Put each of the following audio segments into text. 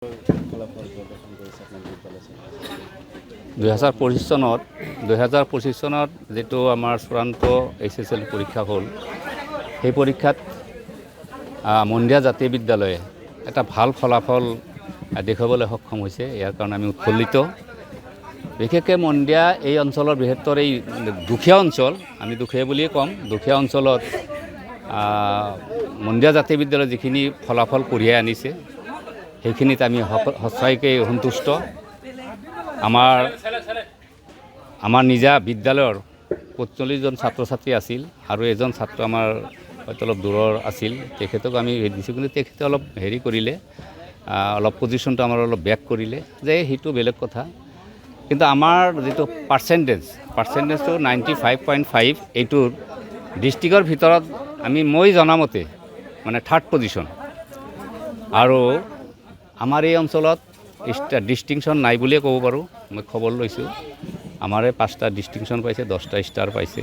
2025 চনত যেটো আমাৰ চূড়ান্ত HSL পৰীক্ষা হ'ল সেই পৰীক্ষাত মন্দিয়া জাতীয় বিদ্যালয়ে এটা ভাল ফলাফল দেখাবলৈ সক্ষম হৈছে। ইয়াৰ কাৰণে আমি উৎফুল্লিত। বিশেষকৈ মন্দিয়া এই অঞ্চলৰ বৃহত্তৰ এই দুখীয়া অঞ্চল, আমি দুখীয়া বুলিয়ে ক'ম, দুখীয়া অঞ্চলত মন্দিয়া জাতীয় বিদ্যালয়ে যিখিনি ফলাফল কঢ়িয়াই আনিছে সেইখিনিত আমি সঁচাইকৈ সন্তুষ্ট। আমাৰ নিজা বিদ্যালয়ৰ 45জন ছাত্ৰ ছাত্ৰী আছিল আৰু এজন ছাত্ৰ আমাৰ হয়তো অলপ দূৰৰ আছিল, তেখেতক আমি দিছোঁ, কিন্তু তেখেতে অলপ হেৰি কৰিলে, অলপ পজিশ্যনটো আমাৰ অলপ বেক কৰিলে, যে সেইটো বেলেগ কথা। কিন্তু আমাৰ যিটো পাৰ্চেণ্টেজটো 95.5, এইটোৰ ডিষ্ট্ৰিক্টৰ ভিতৰত মই জনামতে মানে 3rd পজিশ্যন। আৰু আমাৰ এই অঞ্চলত ডিষ্টিংশ্যন নাই বুলিয়ে ক'ব পাৰোঁ। মই খবৰ লৈছোঁ আমাৰে 5টা ডিষ্টিংশ্যন পাইছে, 10টা ষ্টাৰ পাইছে।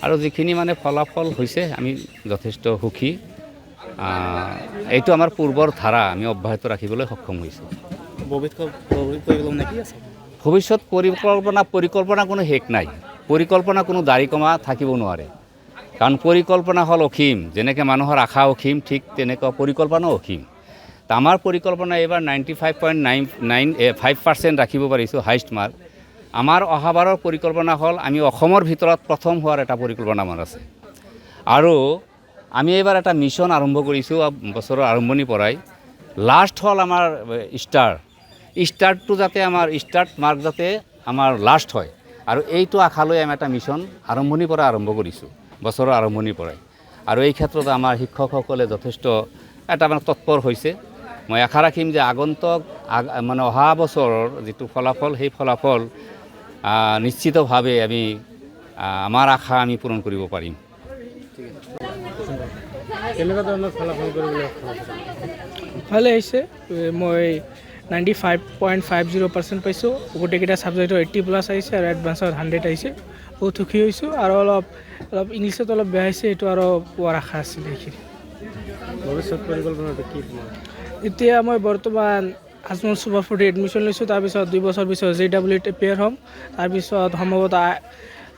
আৰু যিখিনি মানে ফলাফল হৈছে আমি যথেষ্ট সুখী। এইটো আমাৰ পূৰ্বৰ ধাৰা আমি অব্যাহত ৰাখিবলৈ সক্ষম হৈছোঁ। ভৱিষ্যত পৰিকল্পনা কোনো শেষ নাই। পৰিকল্পনা কোনো দাড়ি কমা থাকিব নোৱাৰে, কাৰণ পৰিকল্পনা হ'ল অসীম। যেনেকৈ মানুহৰ আশা অসীম, ঠিক তেনেকুৱা পৰিকল্পনাও অসীম। আমাৰ পৰিকল্পনা এইবাৰ 95.95% ৰাখিব পাৰিছোঁ, হাইষ্ট মাৰ্ক। আমাৰ অহাবাৰৰ পৰিকল্পনা হ'ল আমি অসমৰ ভিতৰত প্ৰথম হোৱাৰ এটা পৰিকল্পনা আমাৰ আছে। আৰু আমি এইবাৰ এটা মিছন আৰম্ভ কৰিছোঁ বছৰৰ আৰম্ভণিৰ পৰাই। লাষ্ট হ'ল আমাৰ ষ্টাৰ্টটো যাতে আমাৰ ষ্টাৰ্ট মাৰ্ক যাতে আমাৰ লাষ্ট হয়, আৰু এইটো আশালৈ আমি এটা মিছন আৰম্ভণিৰ পৰা আৰম্ভ কৰিছোঁ, বছৰৰ আৰম্ভণিৰ পৰাই। আৰু এই ক্ষেত্ৰত আমাৰ শিক্ষকসকলে যথেষ্ট এটা মানে তৎপৰ হৈছে। মই আশা ৰাখিম যে আগন্তুক মানে অহা বছৰৰ যিটো ফলাফল, সেই ফলাফল নিশ্চিতভাৱে আমাৰ আশা আমি পূৰণ কৰিব পাৰিম। ভালে হৈছে। মই 95.50% পাইছোঁ। গোটেইকেইটা ছাবজেক্টৰ 80+ আহিছে আৰু এডভান্সত 100 আহিছে। বহুত সুখী হৈছোঁ। আৰু অলপ ইংলিছত অলপ বেয়া হৈছে, এইটো আৰু পোৱাৰ আশা আছিল। সেইখিনি ভৱিষ্যত পৰিকল্পনাটো কি? এতিয়া মই বৰ্তমান আজমল চুপাৰফুড এডমিশ্যন লৈছোঁ। তাৰপিছত 2 বছৰ পিছত JEE প্ৰিপেয়াৰ হ'ম। তাৰপিছত সম্ভৱতঃ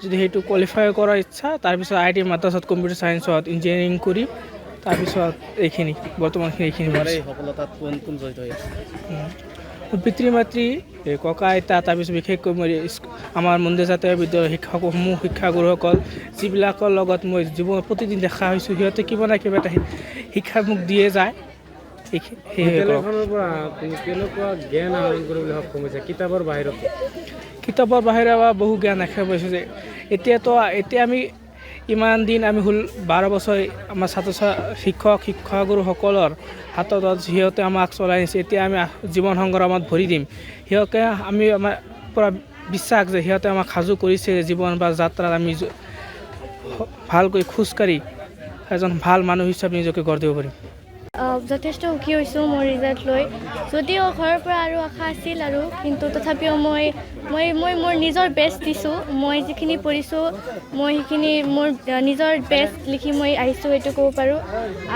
যদি সেইটো কোৱালিফাই কৰাৰ ইচ্ছা, তাৰপিছত IIT মাদ্ৰাছত কম্পিউটাৰ ছায়েন্সত ইঞ্জিনিয়াৰিং কৰিম। তাৰপিছত এইখিনি এইখিনি সফলতাত কোন জড়িত হৈ আছে? পিতৃ মাতৃ, ককা আইতা, তাৰপিছত বিশেষকৈ মই আমাৰ মন্দিৰ জাতীয় বিদ্যালয়ৰ শিক্ষাগুৰুসকল, যিবিলাকৰ লগত মই প্ৰতিদিন দেখা হৈছোঁ, সিহঁতে কিবা না কিবা এটা শিক্ষা মোক দিয়ে যায়। বিদ্যালয়খনৰ পৰা কেনেকুৱা জ্ঞান আহৰণ কৰিবলৈ সক্ষম হৈছে? কিতাপৰ বাহিৰে বহু জ্ঞান দেখা পাইছোঁ। যে এতিয়া আমি ইমান দিন হ'ল 12 বছৰ আমাৰ শিক্ষাগুৰুসকলৰ হাতত সিহঁতে আমাক চলাই নিছে। এতিয়া আমি জীৱন সংগ্ৰামত ভৰি দিম। সিহঁতে আমাৰ পৰা বিশ্বাস যে সিহঁতে আমাক সাজু কৰিছে জীৱন বা যাত্ৰাত আমি ভালকৈ খোজকাঢ়ি এজন ভাল মানুহ হিচাপে নিজকে গঢ় দিব পাৰিম। যথেষ্ট সুখী হৈছোঁ মোৰ ৰিজাল্ট লৈ। যদিও ঘৰৰ পৰা আৰু আশা আছিল, কিন্তু তথাপিও মই মোৰ নিজৰ বেষ্ট দিছোঁ। মই যিখিনি পঢ়িছোঁ, মই সেইখিনি মোৰ নিজৰ বেষ্ট লিখি মই আহিছোঁ, সেইটো ক'ব পাৰোঁ।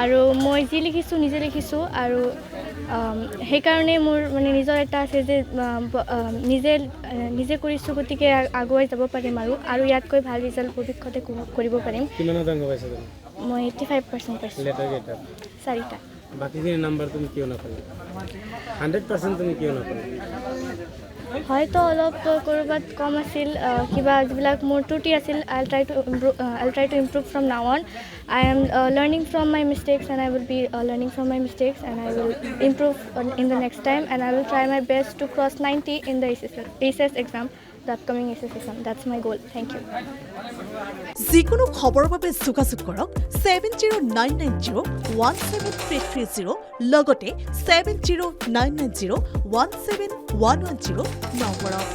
আৰু মই যি লিখিছোঁ নিজে লিখিছোঁ, আৰু সেইকাৰণে মোৰ মানে নিজৰ এটা আছে যে নিজে কৰিছোঁ, গতিকে আগুৱাই যাব পাৰিম আৰু ইয়াতকৈ ভাল ৰিজাল্ট ভৱিষ্যতে কৰিব পাৰিম। মই 85% পাইছোঁ। 4টা। বাকীখিনি নাম্বাৰ তুমি কিয় নাপালা? 100% তুমি কিয় নাপালা? হয়তো অলপ ক'ৰবাত কম আছিল, কিবা যিবিলাক মোৰ ত্ৰুটি আছিল। I'll try to improve from now on. I am learning from my mistakes, and I will be learning from my mistakes, and I will improve in the next time, and I will try my best to cross 90 in the ACES exam, the upcoming ACES exam. That's my goal. Thank you. যিকোনো খবৰৰ বাবে যোগাযোগ কৰক 7099017330 লগতে 7099017110 নম্বৰত।